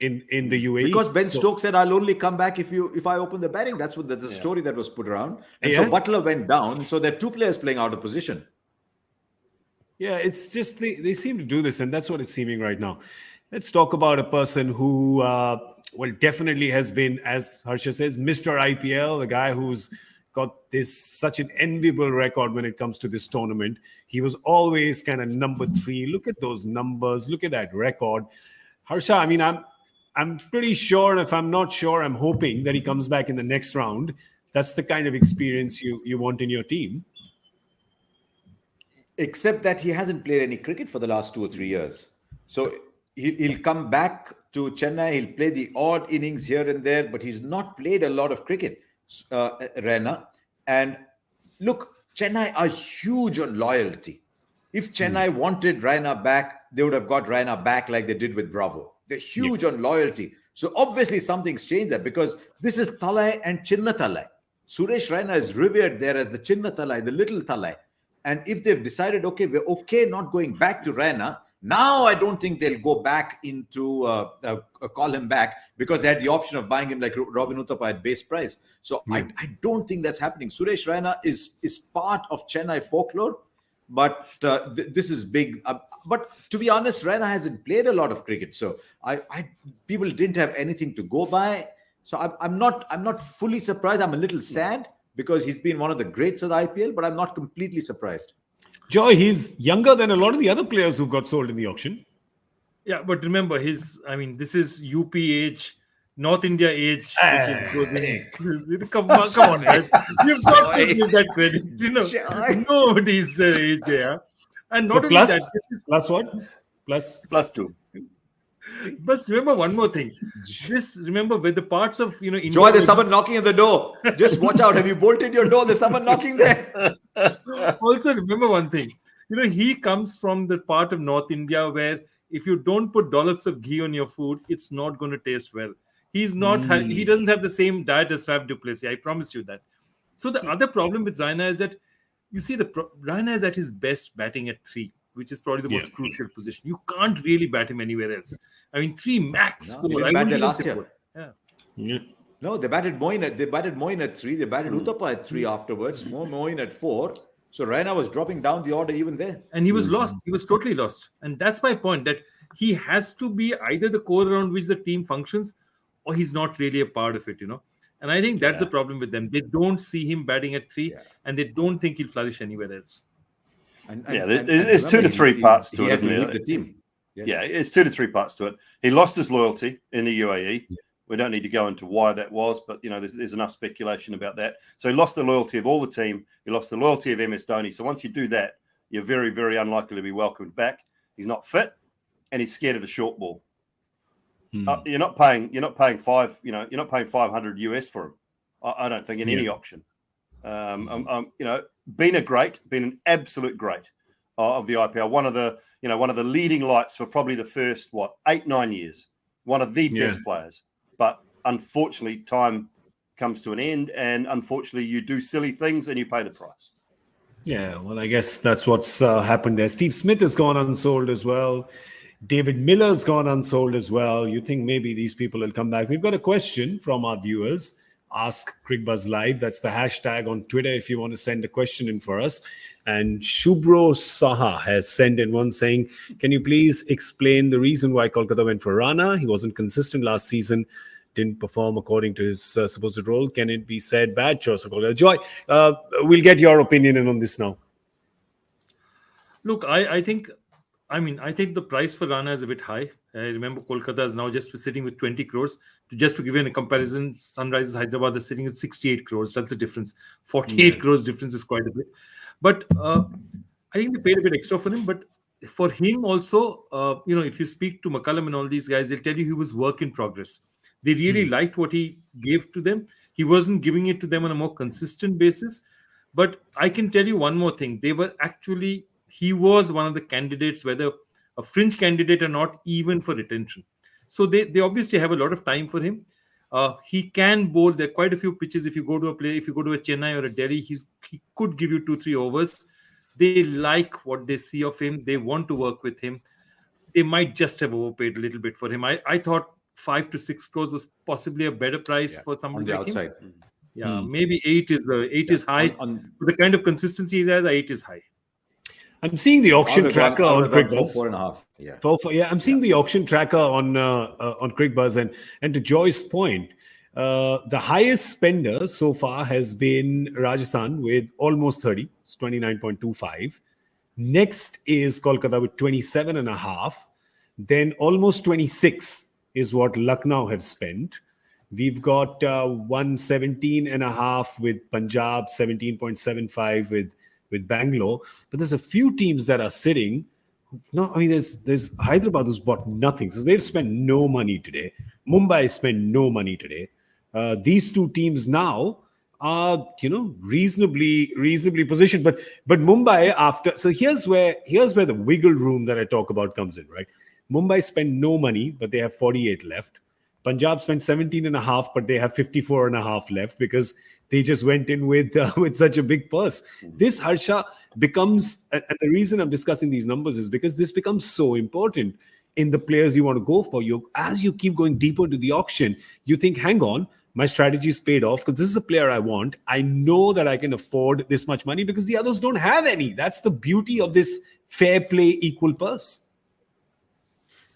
in the UAE? Because Ben Stokes said, "I'll only come back if I open the batting." That's what the story that was put around. And so Buttler went down. So there are two players playing out of position. Yeah, it's just they seem to do this, and that's what it's seeming right now. Let's talk about a person who, definitely has been, as Harsha says, Mr. IPL, the guy who's got such an enviable record when it comes to this tournament. He was always kind of number 3. Look at those numbers. Look at that record. Harsha, I mean, I'm pretty sure, and if I'm not sure, I'm hoping that he comes back in the next round. That's the kind of experience you want in your team. Except that he hasn't played any cricket for the last 2 or 3 years. So he'll come back to Chennai. He'll play the odd innings here and there, but he's not played a lot of cricket, Raina. And look, Chennai are huge on loyalty. If Chennai wanted Raina back, they would have got Raina back like they did with Bravo. They're huge on loyalty. So obviously something's changed there because this is Thalai and Chinna Thalai. Suresh Raina is revered there as the Chinna Thalai, the little Thalai. And if they've decided, okay, we're okay not going back to Raina, now I don't think they'll go back into call him back because they had the option of buying him like Robin Uthappa at base price. So I don't think that's happening. Suresh Raina is part of Chennai folklore, but this is big. But to be honest, Raina hasn't played a lot of cricket, so people didn't have anything to go by. So I'm not fully surprised. I'm a little sad because he's been one of the greats of the IPL, but I'm not completely surprised. Joy, he's younger than a lot of the other players who got sold in the auction. Yeah, but remember, this is UP age, North India age, which is closing. Come on, guys. You've got to give that credit. Nobody's age there. And not only that, this is plus what? Plus 2. But remember one more thing. Remember where the parts of India. Joy, there's someone knocking at the door. Just watch out. Have you bolted your door? There's someone knocking there. Also, remember one thing. He comes from the part of North India where if you don't put dollops of ghee on your food, it's not going to taste well. He's not. He doesn't have the same diet as Faf du Plessis. I promise you that. So the other problem with Raina is that Raina is at his best batting at 3, which is probably the most crucial position. You can't really bat him anywhere else. I mean, 3 max. 4. They batted last year. No, they batted Moin at 3. They batted Uthappa at 3 afterwards. Moin at 4. So Raina was dropping down the order even there. And he was lost. He was totally lost. And that's my point, that he has to be either the core around which the team functions or he's not really a part of it, And I think that's the problem with them. They don't see him batting at 3 and they don't think he'll flourish anywhere else. There's 2 to 3 parts to it, isn't He had there? to leave the team. Yeah, it's 2 to 3 parts to it. He lost his loyalty in the UAE. Yeah. We don't need to go into why that was, but there's enough speculation about that. So he lost the loyalty of all the team. He lost the loyalty of MS Dhoni. So once you do that, you're very, very unlikely to be welcomed back. He's not fit, and he's scared of the short ball. You're not paying 500 US for him. I don't think in any auction. Been an absolute great of the IPL. One of the leading lights for probably the first 8-9 years. One of the best players. But unfortunately, time comes to an end, and unfortunately, you do silly things and you pay the price. Yeah, well, I guess that's what's happened there. Steve Smith has gone unsold as well. David Miller's gone unsold as well. You think maybe these people will come back? We've got a question from our viewers. Ask Cricbuzz Live. That's the hashtag on Twitter if you want to send a question in for us. And Shubro Saha has sent in one saying, can you please explain the reason why Kolkata went for Rana? He wasn't consistent last season, didn't perform according to his supposed role. Can it be said bad choice of Kolkata? Joy, we'll get your opinion in on this now. Look, I think the price for Rana is a bit high. I remember Kolkata is now just sitting with 20 crores. Just to give you a comparison, Sunrisers Hyderabad is sitting with 68 crores. That's the difference. 48 crores difference is quite a bit. But I think they paid a bit extra for him. But for him also, if you speak to McCullum and all these guys, they'll tell you he was work in progress. They really liked what he gave to them. He wasn't giving it to them on a more consistent basis. But I can tell you one more thing. He was one of the candidates, whether a fringe candidate or not, even for retention. So they obviously have a lot of time for him. He can bowl. There are quite a few pitches. If you go to a Chennai or a Delhi, he could give you 2-3 overs. They like what they see of him. They want to work with him. They might just have overpaid a little bit for him. I thought 5 to 6 crores was possibly a better price for somebody like outside. him. Yeah, maybe 8 is high. With the kind of consistency he has, 8 is high. I'm seeing the auction tracker on Cricbuzz. 4.5. Yeah. I'm seeing the auction tracker on Cricbuzz, and to Joy's point, the highest spender so far has been Rajasthan with almost 30. It's 29.25. Next is Kolkata with 27.5. Then almost 26 is what Lucknow have spent. We've got 117.5 with Punjab, 17.75 with Bangalore, but there's a few teams that are sitting. There's Hyderabad who's bought nothing, so they've spent no money today. Mumbai spent no money today. These two teams now are reasonably positioned, but Mumbai after. So here's where the wiggle room that I talk about comes in, right? Mumbai spent no money, but they have 48 left. Punjab spent 17.5, but they have 54.5 left because they just went in with such a big purse. This, Harsha, becomes, and the reason I'm discussing these numbers is because this becomes so important in the players you want to go for. As you keep going deeper to the auction, you think, hang on, my strategy is paid off because this is a player I want. I know that I can afford this much money because the others don't have any. That's the beauty of this fair play equal purse.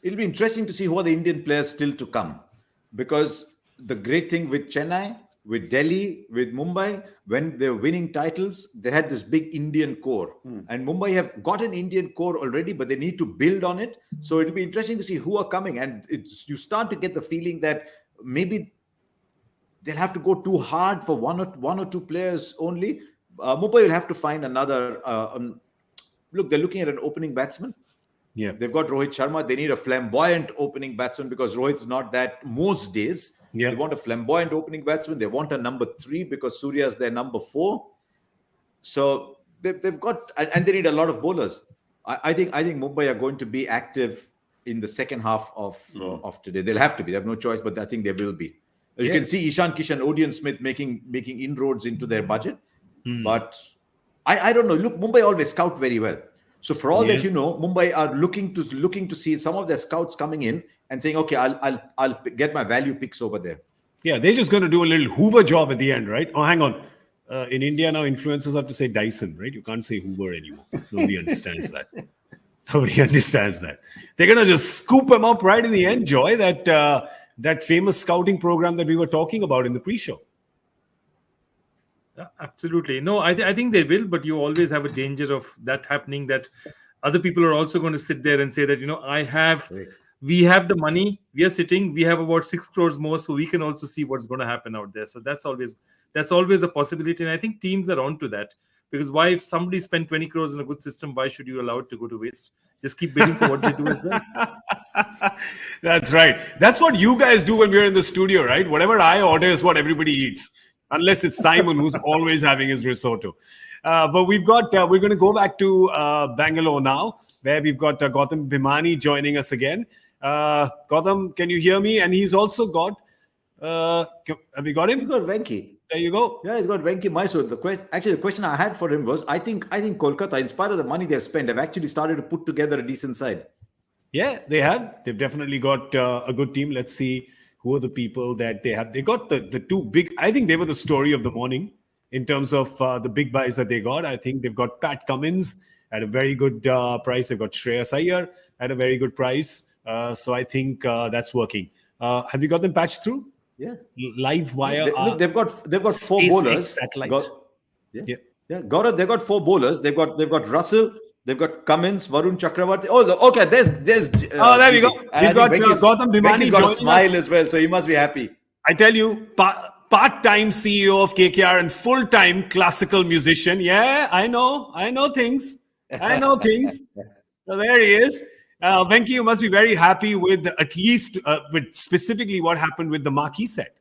It'll be interesting to see who are the Indian players still to come. Because the great thing with Chennai, with Delhi, with Mumbai, when they're winning titles, they had this big Indian core. And Mumbai have got an Indian core already, but they need to build on it. So it'll be interesting to see who are coming. And you start to get the feeling that maybe they'll have to go too hard for one or two players only. Mumbai will have to find another. Look, they're looking at an opening batsman. Yeah, they've got Rohit Sharma. They need a flamboyant opening batsman because Rohit's not that most days. Yeah. They want a flamboyant opening batsman. They want a number 3 because Surya is their number 4. So they've got, and they need a lot of bowlers. I think Mumbai are going to be active in the second half of today. They'll have to be. They have no choice, but I think they will be. You can see Ishan Kishan, Odeon Smith making inroads into their budget. But I don't know. Look, Mumbai always scout very well. So for all that Mumbai are looking to see some of their scouts coming in and saying, okay, I'll get my value picks over there. Yeah, they're just going to do a little Hoover job at the end, right? Oh, hang on. In India now, influencers have to say Dyson, right? You can't say Hoover anymore. Nobody understands that. Nobody understands that. They're going to just scoop them up right in the end, Joy, that famous scouting program that we were talking about in the pre-show. Absolutely. No, I think they will, but you always have a danger of that happening, that other people are also going to sit there and say that, we have the money, we are sitting, we have about 6 crores more, so we can also see what's going to happen out there. So that's always a possibility. And I think teams are onto that, because why, if somebody spent 20 crores in a good system, why should you allow it to go to waste? Just keep bidding for what they do as well. That's right. That's what you guys do when we're in the studio, right? Whatever I order is what everybody eats, unless it's Simon who's always having his risotto. But we're going to go back to Bangalore now, where we've got Gautam Bhimani joining us again. Gautam, can you hear me? And he's also got, have we got him? He's got Venki. There you go. Yeah, he's got Venki Mysore. The question I had for him was, I think Kolkata, in spite of the money they've spent, have actually started to put together a decent side. Yeah, they have. They've definitely got a good team. Let's see who are the people that they have. They got the two big, I think they were the story of the morning in terms of the big buys that they got. I think they've got Pat Cummins at a very good price. They've got Shreyas Iyer at a very good price. So I think that's working. Have you got them patched through? Yeah. Live wire. They've got 4 bowlers. Yeah. Gaurav, they've got 4 bowlers. They've got Russell. They've got Cummins, Varun Chakravarti. Oh, okay. There's. There we go. We've got Gautam Bhimani. He's got a smile as well, so he must be happy. I tell you, part-time CEO of KKR and full-time classical musician. Yeah, I know things. So there he is. Venki, you must be very happy with at least with specifically what happened with the marquee set.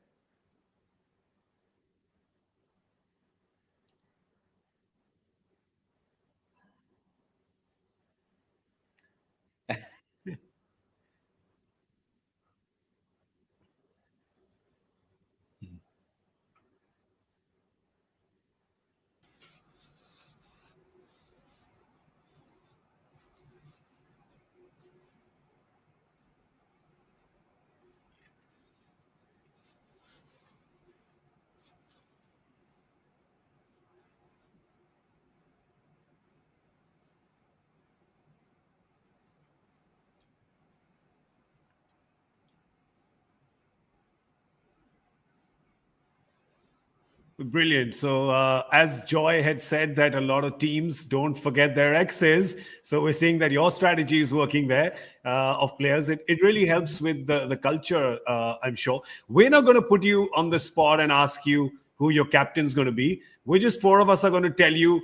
Brilliant. So, as Joy had said, that a lot of teams don't forget their exes. So, we're seeing that your strategy is working there of players. It really helps with the culture, I'm sure. We're not going to put you on the spot and ask you who your captain's going to be. We're just 4 of us are going to tell you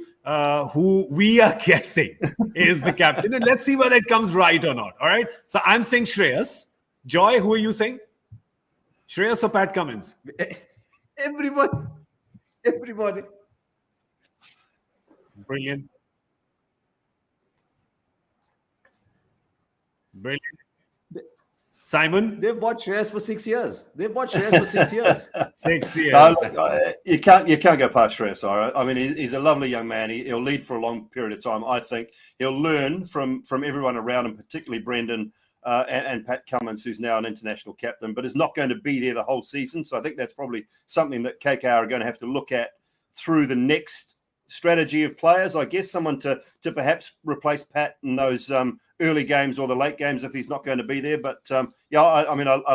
who we are guessing is the captain. And let's see whether it comes right or not. All right. So, I'm saying Shreyas. Joy, who are you saying? Shreyas or Pat Cummins? Everybody. Brilliant. Simon? They've bought Shreyas for 6 years. 6 years. You can't go past Shreyas Iyer. I mean, he's a lovely young man. He'll lead for a long period of time. I think he'll learn from everyone around him, particularly Brendan and Pat Cummins, who's now an international captain, but is not going to be there the whole season. So I think that's probably something that KKR are going to have to look at through the next strategy of players. I guess someone to perhaps replace Pat in those early games or the late games if he's not going to be there. But I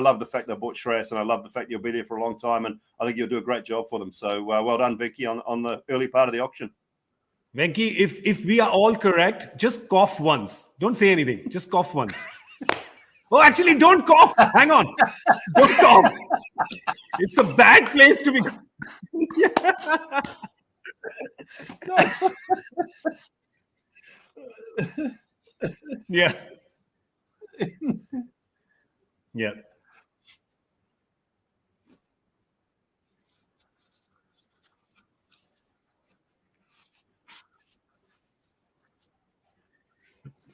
love the fact they bought Shreyas, and I love the fact you'll be there for a long time, and I think you'll do a great job for them. So well done, Venki, on the early part of the auction. Venki, if we are all correct, just cough once. Don't say anything. Just cough once. Oh, actually, don't cough. Hang on. Don't cough. It's a bad place to be. Yeah. Yeah.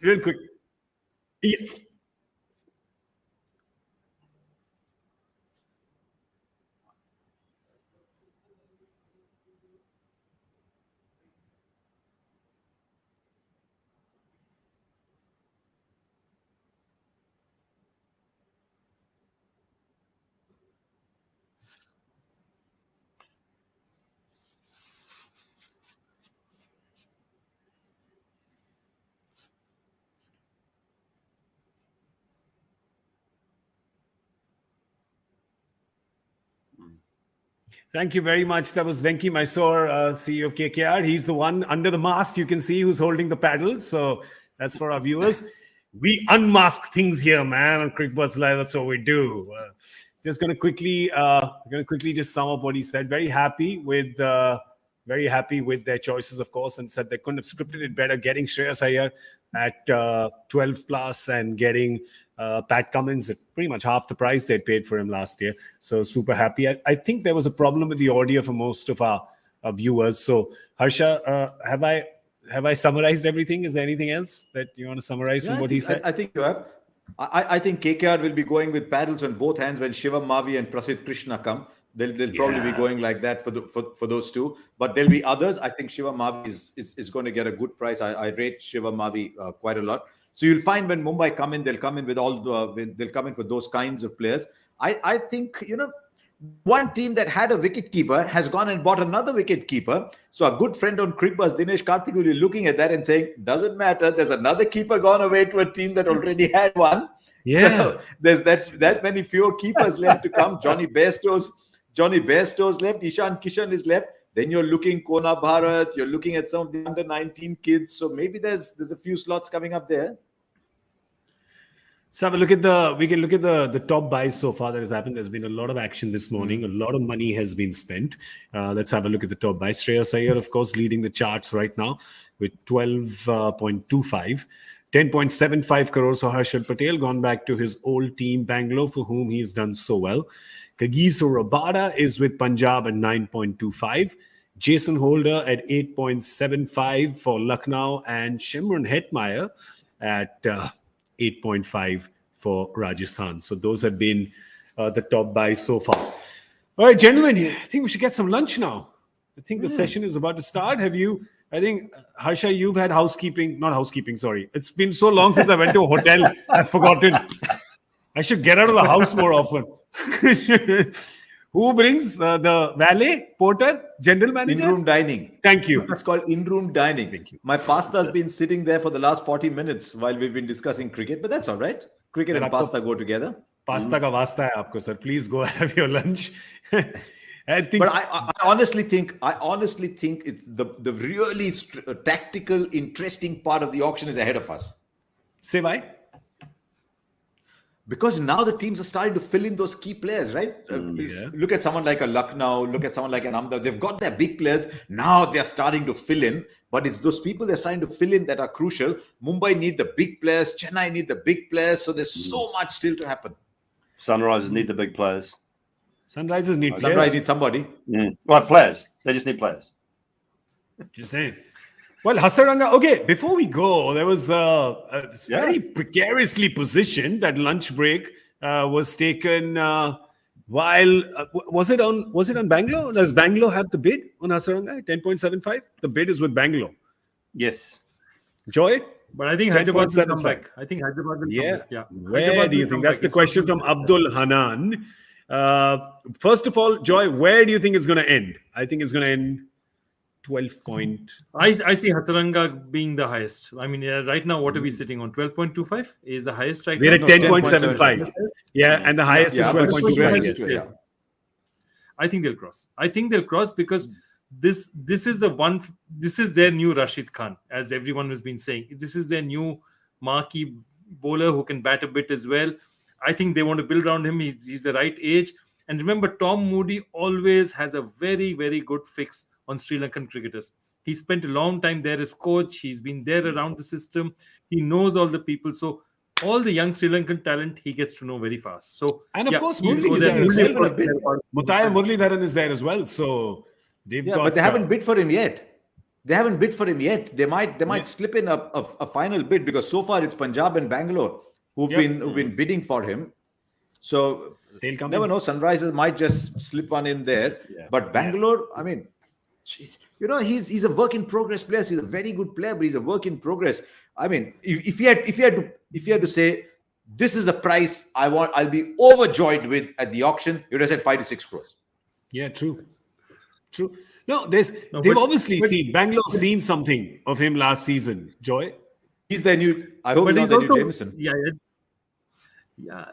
Real quick. Yeah. Thank you very much. That was Venki Mysore, CEO of KKR. He's the one under the mask you can see who's holding the paddle. So that's for our viewers. We unmask things here, man, on Cricbuzz Live. That's what we do. Just going to quickly just sum up what he said. Very happy with their choices, of course, and said they couldn't have scripted it better. Getting Shreyas Iyer at 12 plus and getting Pat Cummins at pretty much half the price they'd paid for him last year. So super happy. I think there was a problem with the audio for most of our viewers. So Harsha, have I summarized everything? Is there anything else that you want to summarize from what he said? I think you have. I think KKR will be going with paddles on both hands when Shivam Mavi and Prasidh Krishna come. They'll probably be going like that for those two. But there'll be others. I think Shivam Mavi is going to get a good price. I rate Shivam Mavi quite a lot. So you'll find when Mumbai come in, they'll come in with they'll come in for those kinds of players. I think, one team that had a wicket keeper has gone and bought another wicket keeper. So a good friend on Cricbuzz, Dinesh Karthik, will be looking at that and saying, doesn't matter. There's another keeper gone away to a team that already had one. Yeah. So there's that many fewer keepers left to come. Johnny Bairstow's left. Ishan Kishan is left. Then you're looking Kona Bharat. You're looking at some of the under 19 kids. So maybe there's a few slots coming up there. So we can look at the top buys so far that has happened. There's been a lot of action this morning. A lot of money has been spent. Let's have a look at the top buys. Shreyas Iyer, of course, leading the charts right now with 12.25. 10.75 crores for Harshal Patel, gone back to his old team, Bangalore, for whom he's done so well. Kagiso Rabada is with Punjab at 9.25. Jason Holder at 8.75 for Lucknow, and Shimron Hetmeyer at 8.5 for Rajasthan. So those have been the top buys so far. All right, gentlemen, I think we should get some lunch now. I think the session is about to start. I think, Harsha, you've had not housekeeping, sorry. It's been so long since I went to a hotel, I've forgotten. I should get out of the house more often. Who brings the valet, porter, general manager? In-room dining. Thank you. It's called in-room dining. Thank you. My pasta has been sitting there for the last 40 minutes while we've been discussing cricket, but that's all right. Cricket and pasta go together. Pasta ka wasta hai aapko, sir. Please go have your lunch. I honestly think it's the really tactical, interesting part of the auction is ahead of us. Say why? Because now the teams are starting to fill in those key players, right? Look at someone like a Lucknow, look at someone like an Ahmedabad. They've got their big players. Now they're starting to fill in, but it's those people they're starting to fill in that are crucial. Mumbai need the big players. Chennai need the big players. So there's so much still to happen. Sunrisers need the big players. Sunrisers need players. Sunrise needs somebody. Well, players. They just need players. Just saying. Well, Hasaranga, okay, before we go, there was a very precariously positioned that lunch break was taken while was it on Bangalore? Does Bangalore have the bid on Hasaranga 10.75? The bid is with Bangalore. Yes. Joy? But I think Hyderabad will come back. I think Hyderabad will come back. Yeah. Where do you think? That's the question from Abdul Hanan. First of all, Joy, where do you think it's going to end? I think it's going to end 12 point. I see Hasaranga being the highest. I mean, right now, what are we sitting on? 12.25 is the highest right now. We're at 10.75. Yeah, and the highest is 12.25. Yes. I think they'll cross because this is their new Rashid Khan, as everyone has been saying. This is their new marquee bowler who can bat a bit as well. I think they want to build around him. He's the right age. And remember, Tom Moody always has a very, very good fix on Sri Lankan cricketers. He spent a long time there as coach. He's been there around the system. He knows all the people. So all the young Sri Lankan talent, he gets to know very fast. So and of course, Murli is there as well. Mutaya Muralidharan is there as well. So but they haven't bid for him yet. They might slip in a final bid because so far it's Punjab and Bangalore who've been bidding for him. So they'll come never know. Sunrisers might just slip one in there. Yeah. But Bangalore, I mean, he's a work in progress player. He's a very good player, but he's a work in progress. I mean, if you had to say this is the price I'll be overjoyed with at the auction, you would have said 5 to 6 crores. Yeah, true. No, they've obviously seen Bangalore's seen something of him last season. Joy, he's their new. I hope he's not the new Jameson. Yeah.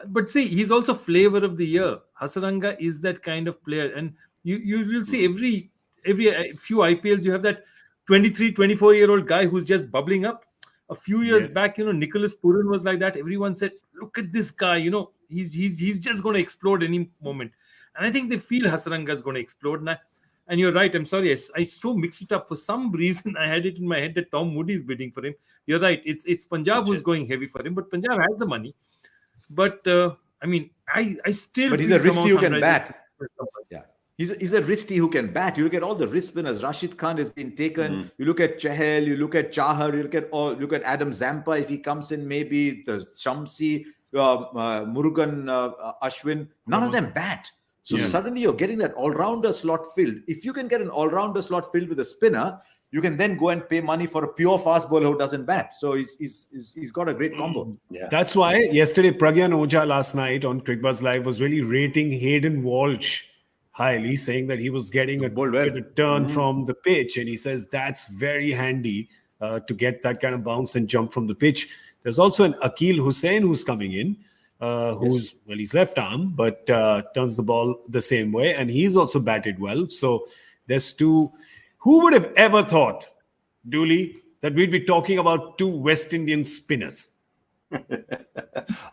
But see, he's also flavor of the year. Hasaranga is that kind of player, and You'll see every few IPLs you have that 23, 24-year-old guy who's just bubbling up. A few years back, Nicholas Pooran was like that. Everyone said, "Look at this guy. He's just going to explode any moment." And I think they feel Hasaranga is going to explode. And you're right. I'm sorry. I so mixed it up. For some reason, I had it in my head that Tom Moody is bidding for him. You're right. It's Punjab who's going heavy for him. But Punjab has the money. But, I still... But he's a risky who can bat. Yeah. He's a risky who can bat. You look at all the wrist spinners. Rashid Khan has been taken. You look at Chahal. You look at Chahar. You look at Adam Zampa if he comes in. Maybe the Shamsi, Murugan, Ashwin. None of them bat. So suddenly you're getting that all-rounder slot filled. If you can get an all-rounder slot filled with a spinner, you can then go and pay money for a pure fast bowler who doesn't bat. So he's got a great combo. Yeah. That's why yesterday Pragyan Oja last night on Cricbuzz Live was really rating Hayden Walsh highly, saying that he was getting a turn from the pitch. And he says that's very handy to get that kind of bounce and jump from the pitch. There's also an Akil Hussain who's coming in. He's left arm, but turns the ball the same way. And he's also batted well. So there's two. Who would have ever thought, Dooley, that we'd be talking about two West Indian spinners?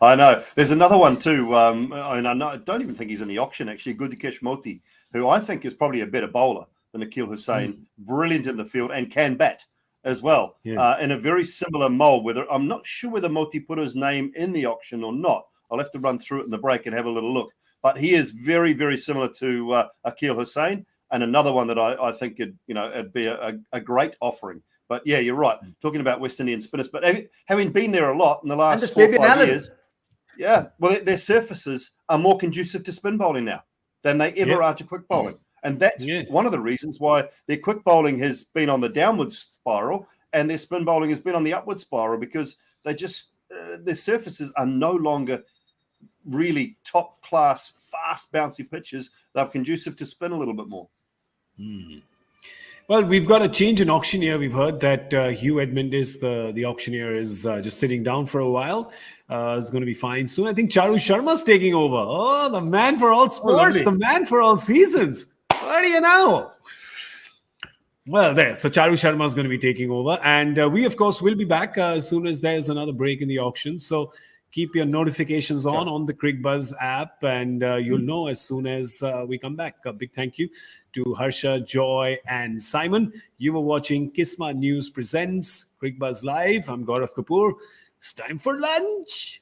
I know. There's another one too. I don't even think he's in the auction, actually. Gudikesh Moti, who I think is probably a better bowler than Akil Hussain. Brilliant in the field and can bat as well. In a very similar mould. I'm not sure whether Moti put his name in the auction or not. I'll have to run through it in the break and have a little look. But he is very, very similar to Akil Hussain, and another one that I think it'd be a great offering. But yeah, you're right. Talking about West Indian spinners, but having been there a lot in the last 4 or 5 years, their surfaces are more conducive to spin bowling now than they ever are to quick bowling. And that's one of the reasons why their quick bowling has been on the downward spiral and their spin bowling has been on the upward spiral, because they just their surfaces are no longer really top class, fast, bouncy pitches. They're conducive to spin a little bit more. Well, we've got a change in auctioneer. We've heard that Hugh Edmund is the auctioneer is just sitting down for a while. Is going to be fine soon. I think Charu Sharma's taking over. Oh, the man for all sports, the man for all seasons. What do you know? Well, there. So Charu Sharma is going to be taking over. And we, of course, will be back as soon as there's another break in the auction. So keep your notifications on the Cricbuzz app, and you'll know as soon as we come back. A big thank you to Harsha, Joy, and Simon. You were watching Kisma News Presents Cricbuzz Live. I'm Gaurav Kapur. It's time for lunch.